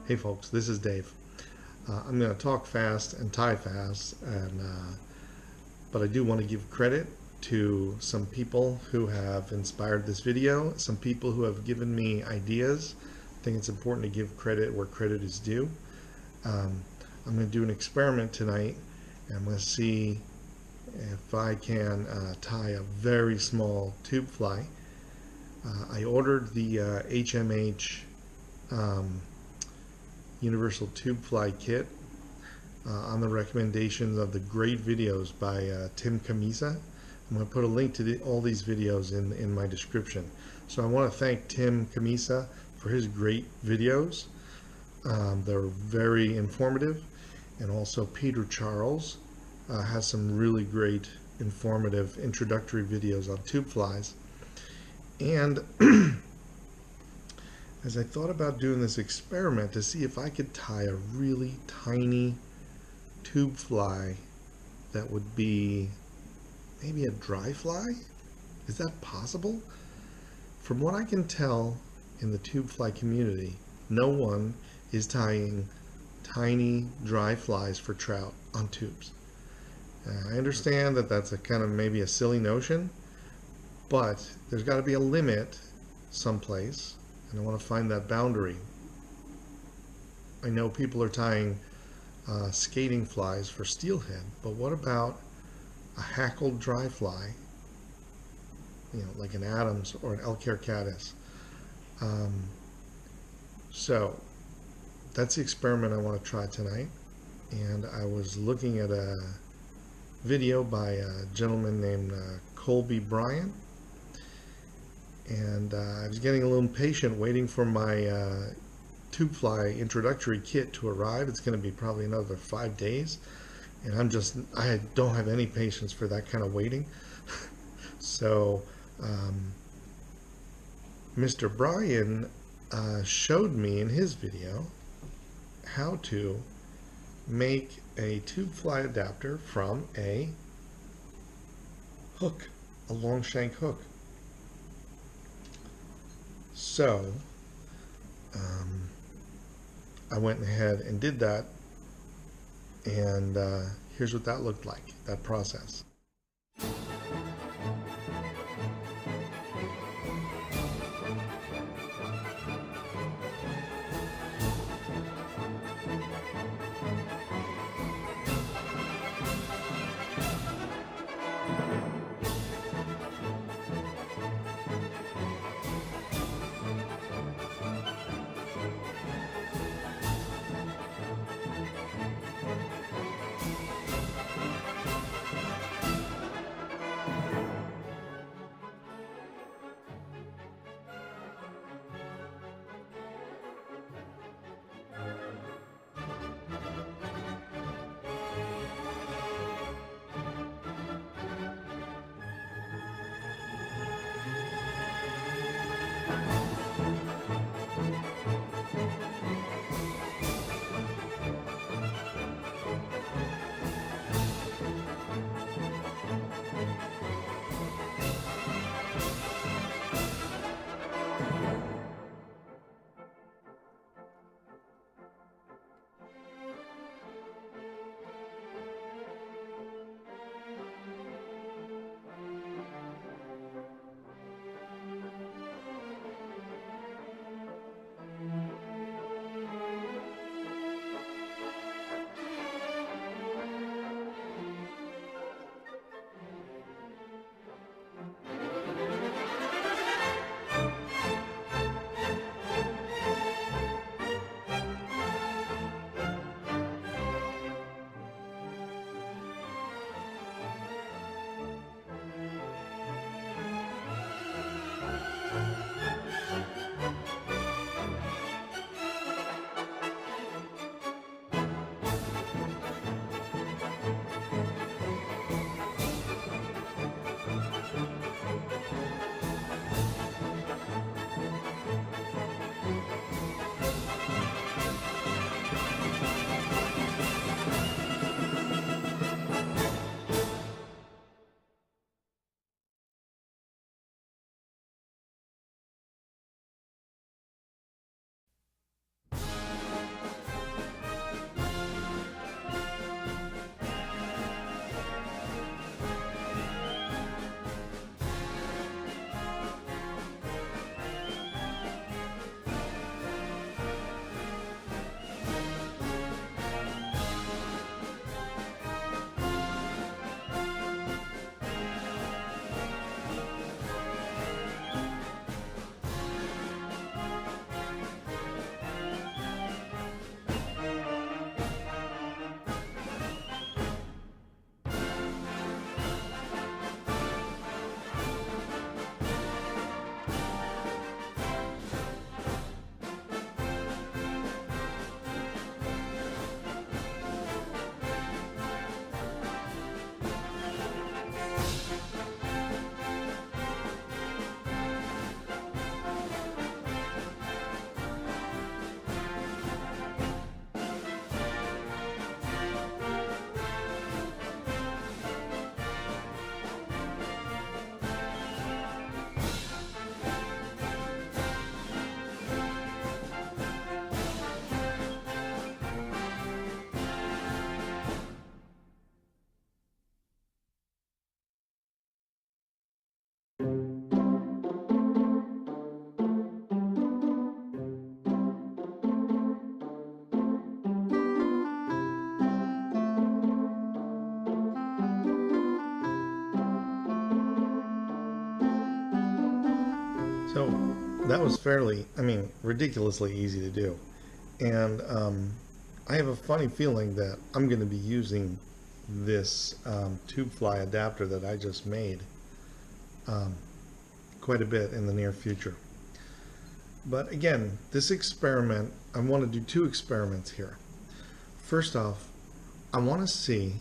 Hey folks, this is Dave. I'm going to talk fast and tie fast, but I do want to give credit to some people who have inspired this video, some people who have given me ideas. I think it's important to give credit where credit is due. I'm going to do an experiment tonight, and I'm going to see if I can tie a very small tube fly. I ordered the HMH Universal Tube Fly Kit on the recommendations of the great videos by Tim Camisa. I'm going to put a link to all these videos in my description. So I want to thank Tim Camisa for his great videos. They're very informative, and also Peter Charles has some really great informative introductory videos on tube flies. And as I thought about doing this experiment to see if I could tie a really tiny tube fly that would be maybe a dry fly, is that possible? From what I can tell in the tube fly community, no one is tying tiny dry flies for trout on tubes. I understand that that's a kind of maybe a silly notion, but there's got to be a limit someplace, and I want to find that boundary. I know people are tying skating flies for steelhead, but what about a hackled dry fly, like an Adams or an Elker caddis? So that's the experiment I want to try tonight. And I was looking at a video by a gentleman named Colby Bryant, and I was getting a little impatient waiting for my tube fly introductory kit to arrive. It's going to be probably another 5 days, and I don't have any patience for that kind of waiting. So Mr. Bryan showed me in his video how to make a tube fly adapter from a hook, a long shank hook. So I went ahead and did that, and here's what that looked like, that process. So that was fairly, I mean, ridiculously easy to do. And I have a funny feeling that I'm going to be using this tube fly adapter that I just made um, quite a bit in the near future. But again, this experiment, I want to do two experiments here. First off, I want to see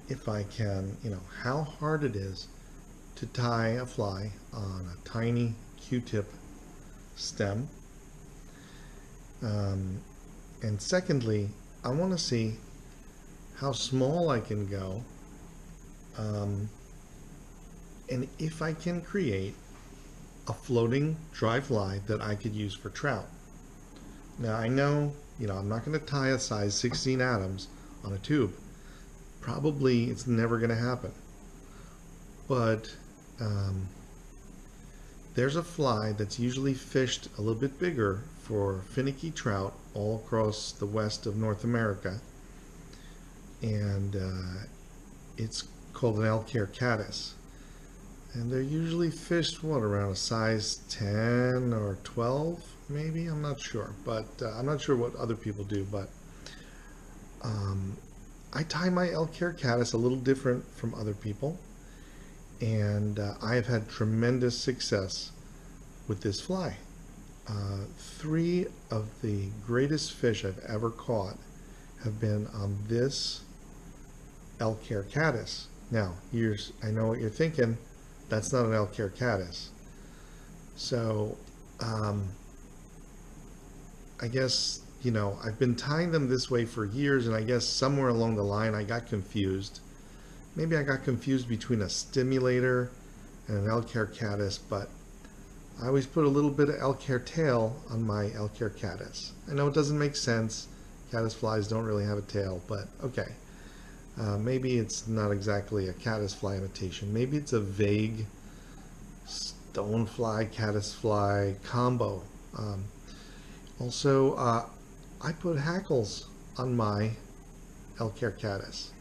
if I can, how hard it is to tie a fly on a tiny Q-tip stem. And secondly, I want to see how small I can go, and if I can create a floating dry fly that I could use for trout. Now I know, I'm not going to tie a size 16 Adams on a tube. Probably it's never going to happen. But there's a fly that's usually fished a little bit bigger for finicky trout all across the west of North America. And it's called an Elk-Hair caddis. And they're usually fished, around a size 10 or 12, maybe? I'm not sure. But I'm not sure what other people do. But I tie my Elk-Hair caddis a little different from other people. And I have had tremendous success with this fly. 3 of the greatest fish I've ever caught have been on this Elk-Hair caddis. Now, I know what you're thinking. That's not an Elk-Hair caddis. So, I guess, I've been tying them this way for years, and I guess somewhere along the line I got confused. Maybe I got confused between a stimulator and an Elk-Hair caddis, but I always put a little bit of Elk-Hair tail on my Elk-Hair caddis. I know it doesn't make sense. Caddis flies don't really have a tail, but okay. Maybe it's not exactly a caddisfly imitation. Maybe it's a vague stonefly, caddisfly combo. Also, I put hackles on my Elk-Hair caddis.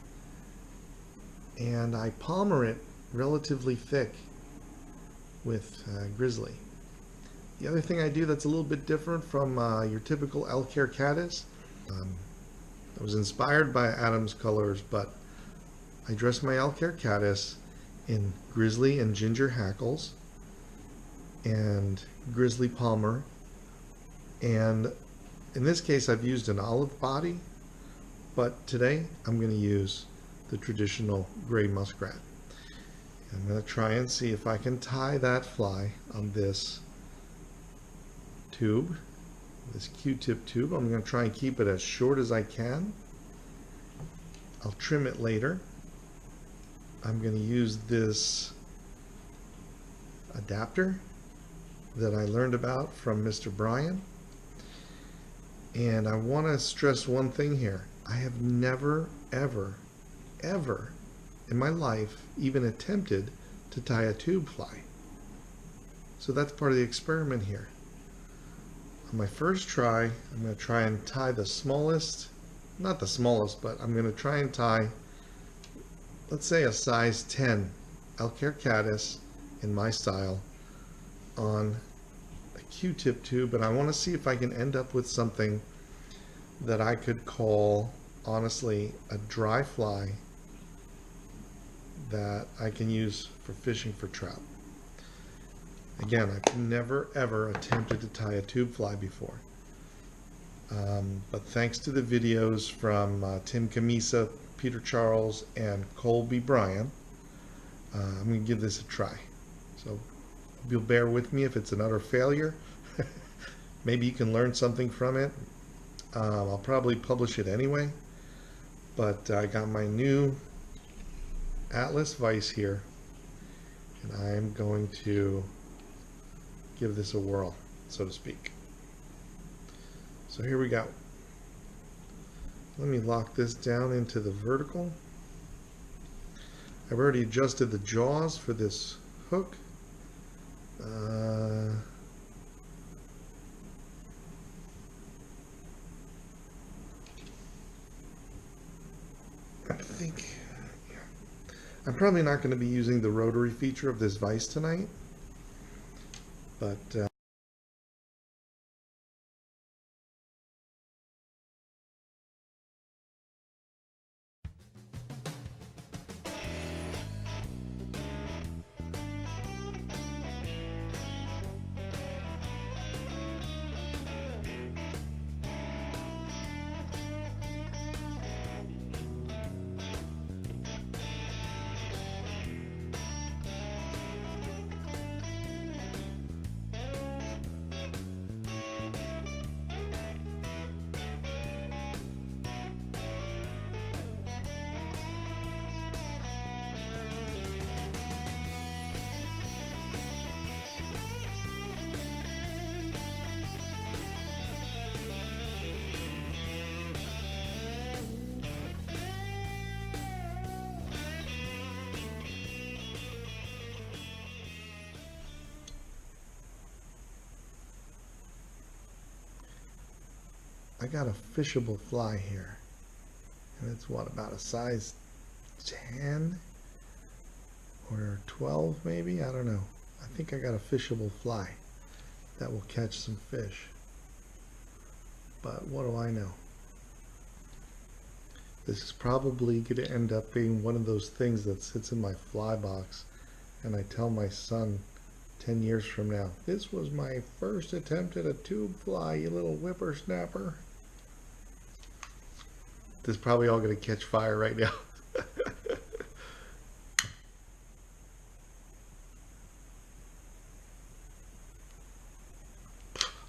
And I palmer it relatively thick with grizzly. The other thing I do that's a little bit different from your typical Elk-Hair caddis, I was inspired by Adam's colors, but I dress my Elk-Hair caddis in grizzly and ginger hackles and grizzly palmer, and in this case I've used an olive body, but today I'm going to use the traditional gray muskrat. I'm going to try and see if I can tie that fly on this tube, this Q-tip tube. I'm going to try and keep it as short as I can. I'll trim it later. I'm going to use this adapter that I learned about from Mr. Brian. And I want to stress one thing here. I have never, ever in my life even attempted to tie a tube fly. So that's part of the experiment here. On my first try, I'm going to try and tie the smallest, not the smallest, but I'm going to try and tie, let's say a size 10 Elk-Hair caddis in my style on a Q-tip tube, and I want to see if I can end up with something that I could call, honestly, a dry fly that I can use for fishing for trout. Again, I've never ever attempted to tie a tube fly before. But thanks to the videos from Tim Camisa, Peter Charles, and Colby Bryan, I'm going to give this a try. So you'll bear with me if it's an utter failure. Maybe you can learn something from it. I'll probably publish it anyway. But I got my new Atlas vise here, and I'm going to give this a whirl, so to speak. So here we go. Let me lock this down into the vertical. I've already adjusted the jaws for this hook. I think I'm probably not going to be using the rotary feature of this vise tonight. But I got a fishable fly here, and it's what, about a size 10 or 12 maybe? I don't know. I think I got a fishable fly that will catch some fish. But what do I know? This is probably going to end up being one of those things that sits in my fly box, and I tell my son 10 years from now, this was my first attempt at a tube fly, you little whippersnapper. This is probably all going to catch fire right now.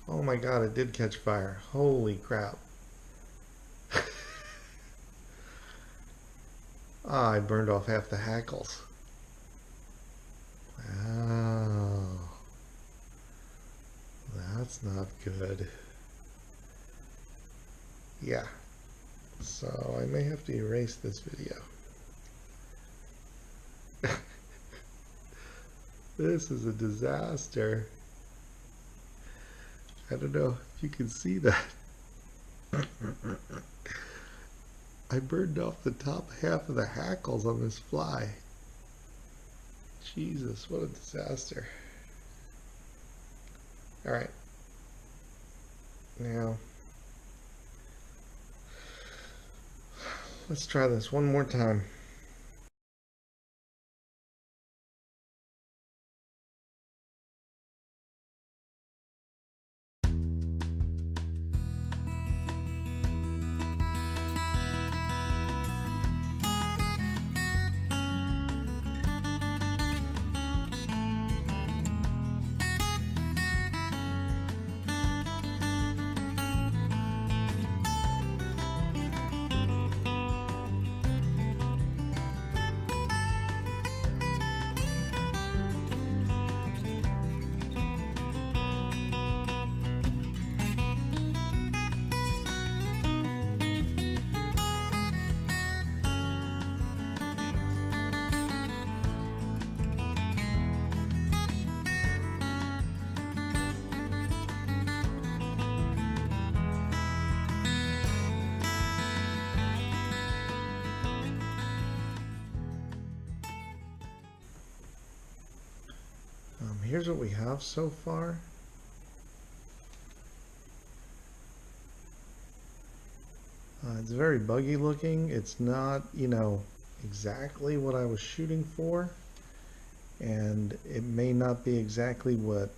Oh my god, it did catch fire. Holy crap. Ah, I burned off half the hackles. Wow. That's not good. Yeah. So I may have to erase this video. This is a disaster. I don't know if you can see that. I burned off the top half of the hackles on this fly. Jesus, what a disaster. Alright. Now, let's try this one more time. Here's what we have so far. It's very buggy looking. It's not, exactly what I was shooting for. And it may not be exactly what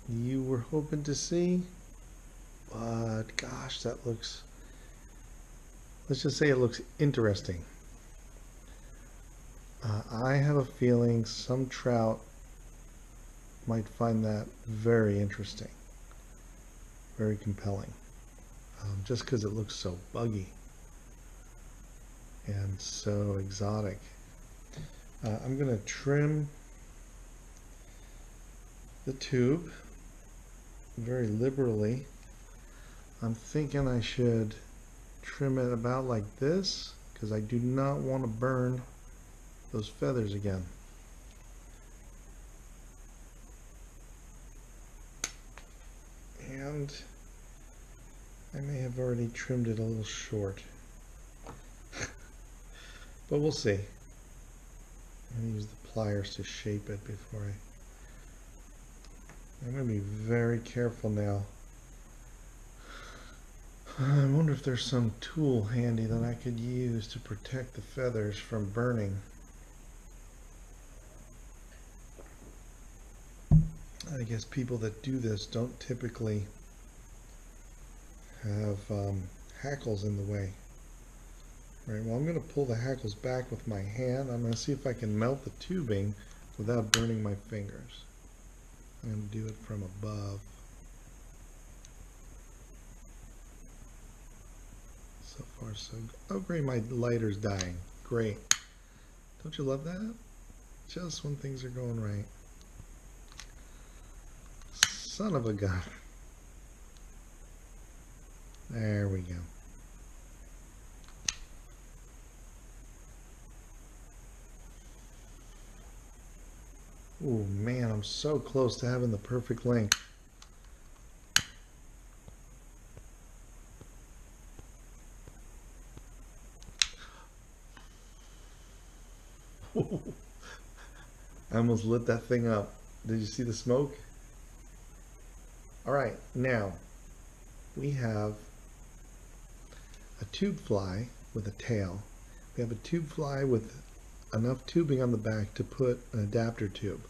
you were hoping to see. But gosh, that looks, let's just say it looks interesting. I have a feeling some trout might find that very interesting, very compelling, just because it looks so buggy and so exotic. I'm going to trim the tube very liberally. I'm thinking I should trim it about like this because I do not want to burn those feathers again. And I may have already trimmed it a little short. But we'll see. I'm going to use the pliers to shape it before I'm going to be very careful now. I wonder if there's some tool handy that I could use to protect the feathers from burning. I guess people that do this don't typically have hackles in the way. Right, well, I'm going to pull the hackles back with my hand. I'm going to see if I can melt the tubing without burning my fingers. I'm going to do it from above. So far, so good. Oh, great, my lighter's dying. Great. Don't you love that? Just when things are going right. Son of a gun. There we go. Oh man, I'm so close to having the perfect length. I almost lit that thing up. Did you see the smoke? All right, now we have a tube fly with a tail. We have a tube fly with enough tubing on the back to put an adapter tube.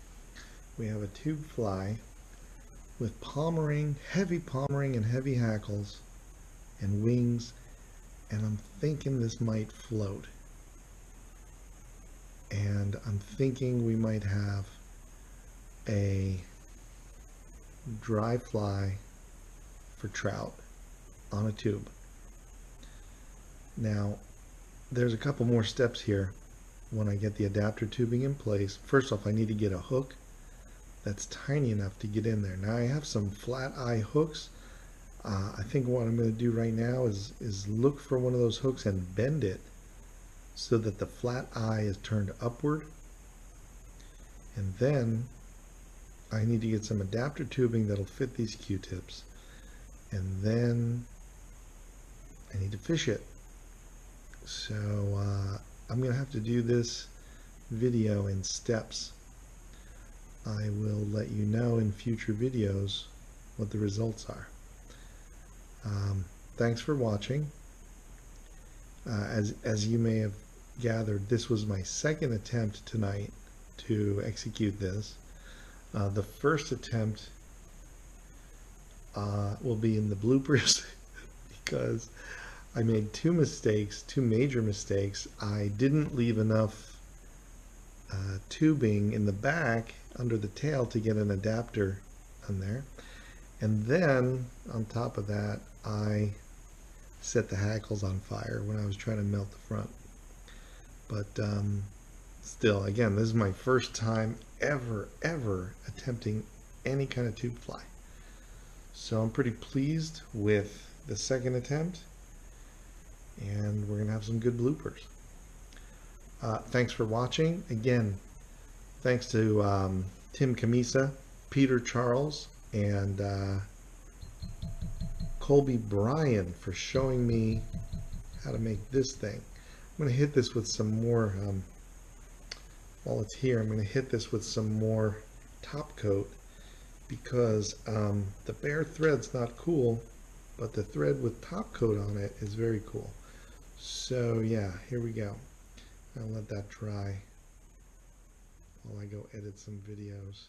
We have a tube fly with palmering, heavy palmering and heavy hackles and wings, and I'm thinking this might float. And I'm thinking we might have a dry fly for trout on a tube. Now, there's a couple more steps here when I get the adapter tubing in place. First off, I need to get a hook that's tiny enough to get in there. Now I have some flat eye hooks. I think what I'm going to do right now is look for one of those hooks and bend it so that the flat eye is turned upward. And then I need to get some adapter tubing that'll fit these Q-tips. And then I need to fish it. So I'm going to have to do this video in steps. I will let you know in future videos what the results are. Thanks for watching. As you may have gathered, this was my second attempt tonight to execute this. The first attempt will be in the bloopers because I made two major mistakes. I didn't leave enough tubing in the back under the tail to get an adapter on there. And then on top of that, I set the hackles on fire when I was trying to melt the front. But still, again, this is my first time ever attempting any kind of tube fly. So I'm pretty pleased with the second attempt, and we're gonna have some good bloopers. Thanks for watching. Again, thanks to Tim Camisa, Peter Charles, and Colby Bryan for showing me how to make this thing. I'm going to hit this with some more, while it's here, I'm going to hit this with some more top coat because the bare thread's not cool, but the thread with top coat on it is very cool. So yeah, here we go. I'll let that dry while I go edit some videos.